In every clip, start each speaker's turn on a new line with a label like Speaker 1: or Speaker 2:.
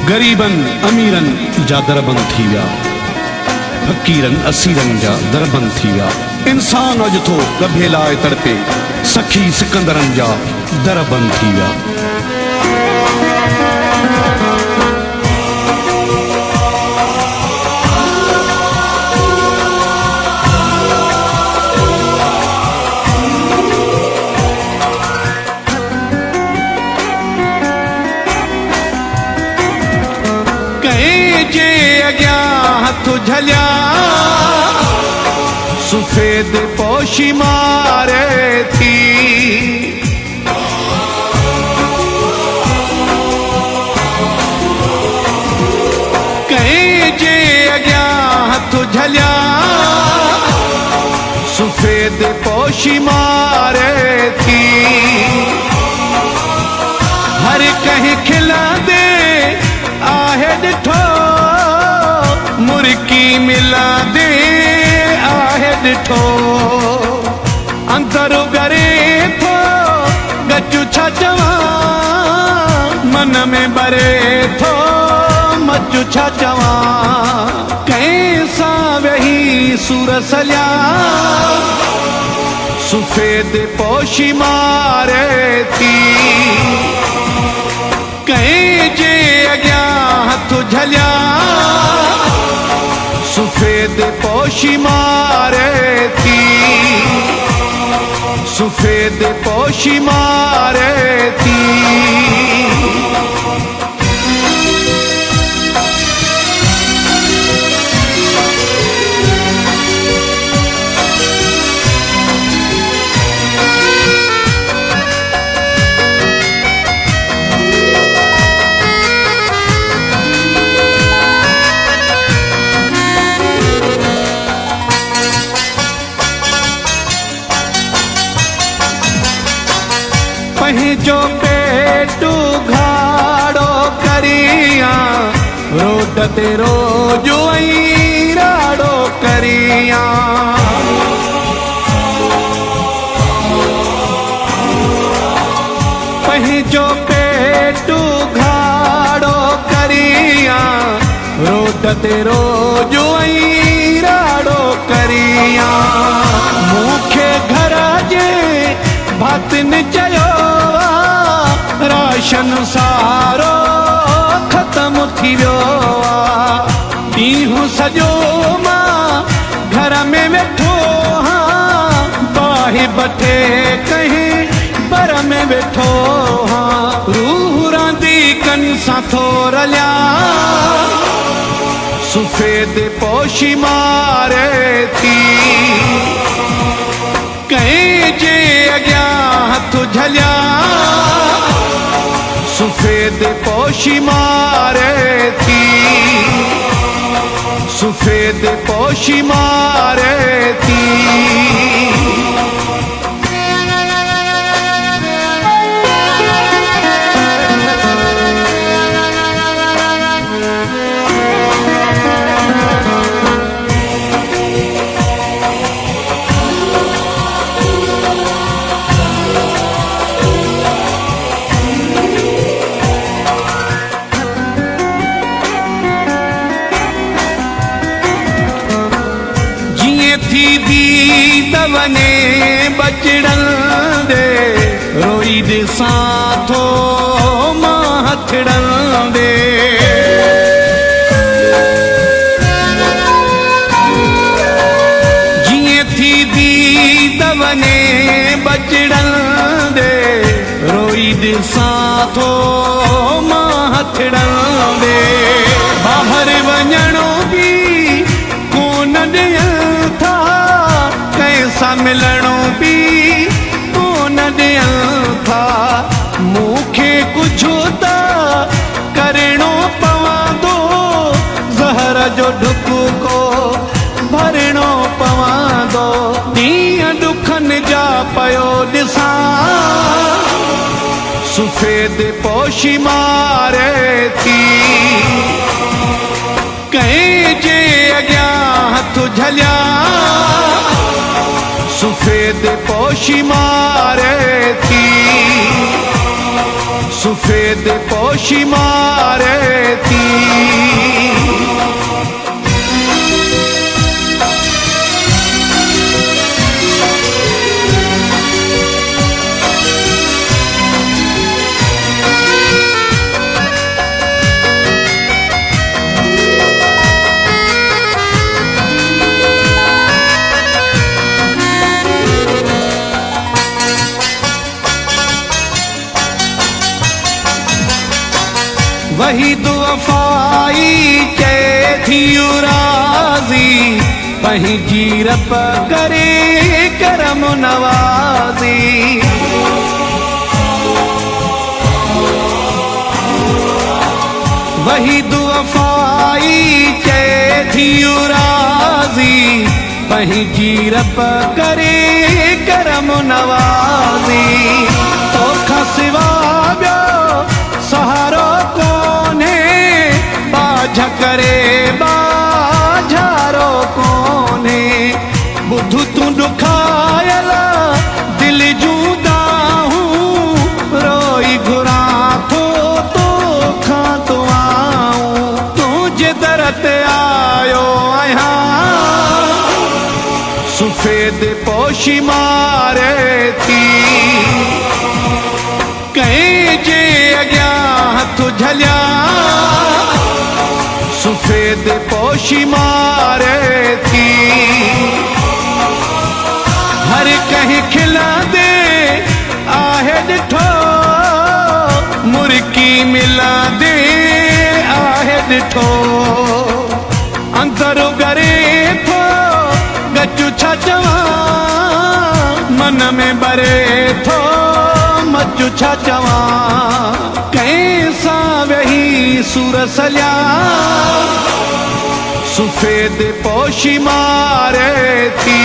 Speaker 1: गरीबनि अमीरनि जा दर बंदि थी विया, फ़क़ीरनि असीरनि जा दर बंदि थी विया। इंसान अॼु थो ॻभे लाइ तड़पे, सखी सिकंदरनि जा दर बंदि थी विया। हथ झलिया सफेद पोशी मारे थी, कहीं जे अॻियां हथ झलिया सफेद पोशी मारे थी। हर कहीं खिला दे आहे ॾिठो, मुर्की मिला दे आहे ॾिठो। अंदर करे थो गजू छा चवां, मन में बरे थो मजू छा चवां। कंहिं सां वेही सूर सलिया सफेद पोशी मारे थी, कंहिं जे अॻियां हथ झलिया सफेद पोशी मारे थी, सफेद पोशी मारे थी। पंहिंजो पेट घाड़ो करियां, रोड ते रोज ऐं राड़ो करियां। पंहिंजो पेट घाड़ो करियां, रोड ते रोज ऐं राड़ो करियां। मूंखे घर जे भातिन चयो राशन सारो ख़त्म थी वियो आ। ॾींहुं सॼो मां घर में वेठो हां, बाहि बठे कंहिं बर में वेठो हां। रूह रांदी कनि सां थो रलिया सफेद पोशी मारे थी, कंहिं जे अॻियां हथ झलिया सफेद पोशी मारे थी, सफेद पोशी मारे थी। वने बचड़न दे रोई ॾिसां थो मां हथड़न दे। जीअं थी दीद वने बचड़न दे रोई ॾिसां थो मां हथड़न दे। ॿाहिरि वञणो बि कोन ॾियनि था, कंहिंसां मिलणो बि कोन ॾियनि था। मूंखे कुझु त करिणो पवंदो, ज़हर जो ढुको भरिणो पवंदो। ॾींहं ॾुखनि जा पियो ॾिसां सफेद पोशी मारे थी, कंहिं जे अॻियां हथ झलिया सफेद पोशी मारे थी, सफेद पोशी मारे थी। वही दुआई के थी राजी, वही जीरप करे करम नवाजी। वही दुआई के थी राजी, वही जीरप करे करम नवाजी। तो खसवा सहारो कोने बाझ करे बाझारो कोने। बुधु तू दुखायला दिल जूदा हूँ, रोई घुरा तो खा तो आऊं। तुझे दरत आयो आया सफेद पोशी मारे थी। कहीं जे अग्या हथ झलिया सफेद पोशी मारे थी। हर कहीं खिला दे आहे ॾिठो, मुर्की मिला दे आहे ॾिठो। अंदर करे थो गचु छा चवां, मन में बरे थो मचु छा चवां। कैसा वही सुर सलिया सफेद पोशी मारे थी।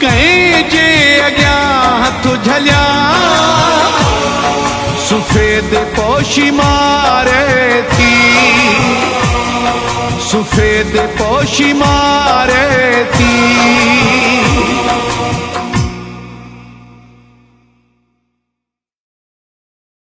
Speaker 1: कहीं जे अग्या हथ झलिया सफेद पोशी मारे थी। सफेद पोशी मारे